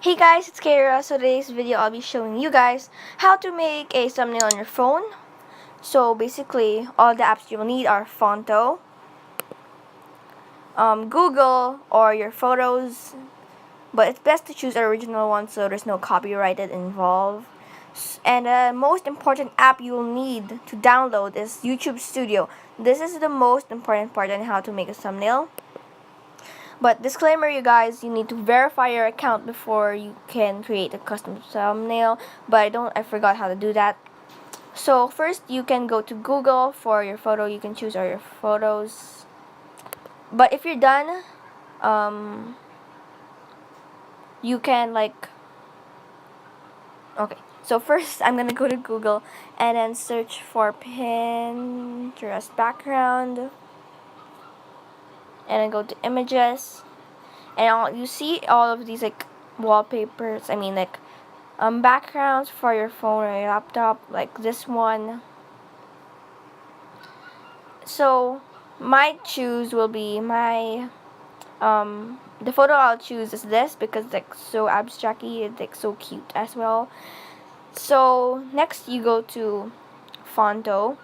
Hey guys, it's Kara. So today's video I'll be showing you guys how to make a thumbnail on your phone. So basically all the apps you'll need are Phonto, Google, or your photos. But it's best to choose an original one so there's no copyrighted involved. And the most important app you'll need to download is YouTube Studio. This is the most important part on how to make a thumbnail. But disclaimer, you guys, you need to verify your account before you can create a custom thumbnail. But I forgot how to do that. So first, you can go to Google for your photo. You can choose all your photos. But if you're done, you can okay. So first, I'm gonna go to Google and then search for Pinterest background. And then go to images, and you see all of these wallpapers, backgrounds for your phone or your laptop, like this one. So my choose will be the photo I'll choose is this because it's so abstracty, it's so cute as well. So next you go to Phonto,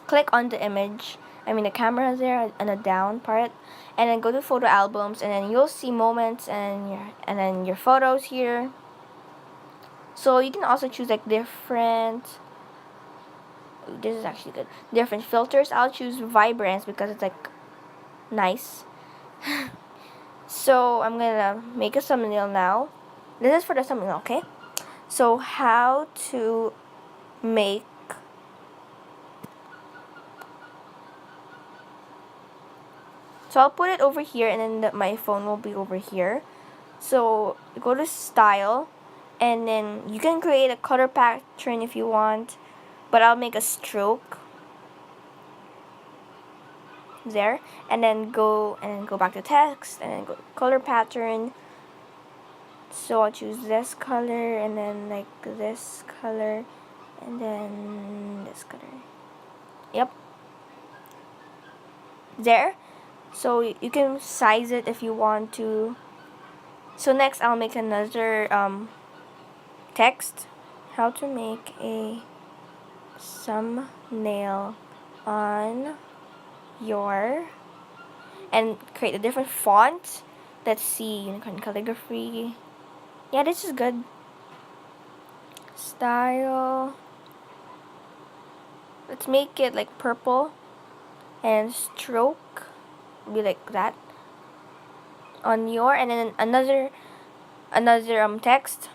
click on the image, the camera there and the down part, and then go to photo albums, and then you'll see moments and then your photos here. So you can also choose different. This is actually good. Different filters. I'll choose vibrance because it's nice. So I'm gonna make a thumbnail now. This is for the thumbnail, okay? So how to make So I'll put it over here, and then my phone will be over here. So go to style, and then you can create a color pattern if you want, but I'll make a stroke there, and then go back to text, and then go to color pattern. So I'll choose this color, and then this color, and then this color. Yep. There. So you can size it if you want to. So next I'll make another text. How to make a thumbnail on your, and create a different font. Let's see, unicorn calligraphy. Yeah, this is good. Style. Let's make it purple, and stroke be like that on your, and then another text.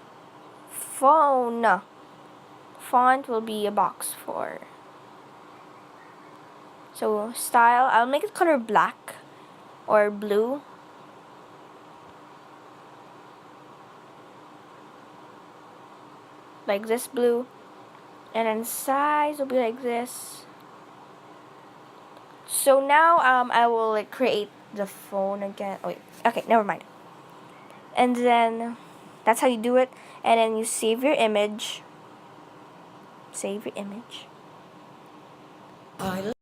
Font will be a box for. So style, I'll make it color black or blue. Like this blue, and then size will be like this. So now I will create the phone again. Oh, wait. Okay, never mind. And then that's how you do it. And then you save your image. Save your image. I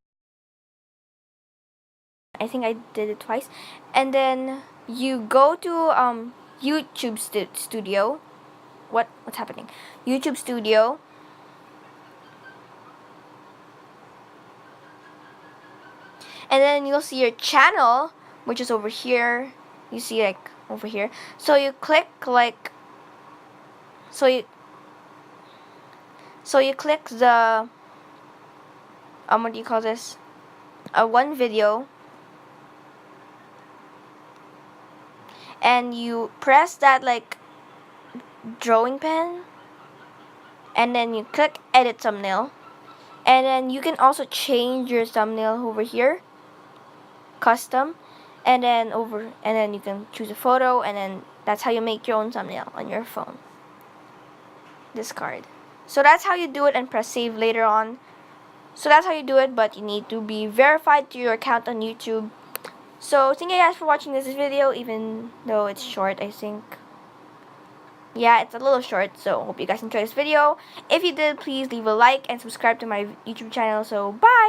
think I did it twice. And then you go to YouTube Studio. What's happening? YouTube Studio. And then you'll see your channel, which is over here. You see over here. So you click so you click the what do you call this? One video. And you press that drawing pen, and then you click edit thumbnail. And then you can also change your thumbnail over here. Custom, and then you can choose a photo, and then that's how you make your own thumbnail on your phone. Discard. So that's how you do it, and press save later on. So that's how you do it, but you need to be verified to your account on YouTube. So thank you guys for watching this video, even though it's short. I think, yeah, it's a little short. So hope you guys enjoyed this video. If you did, please leave a like and subscribe to my YouTube channel. So bye.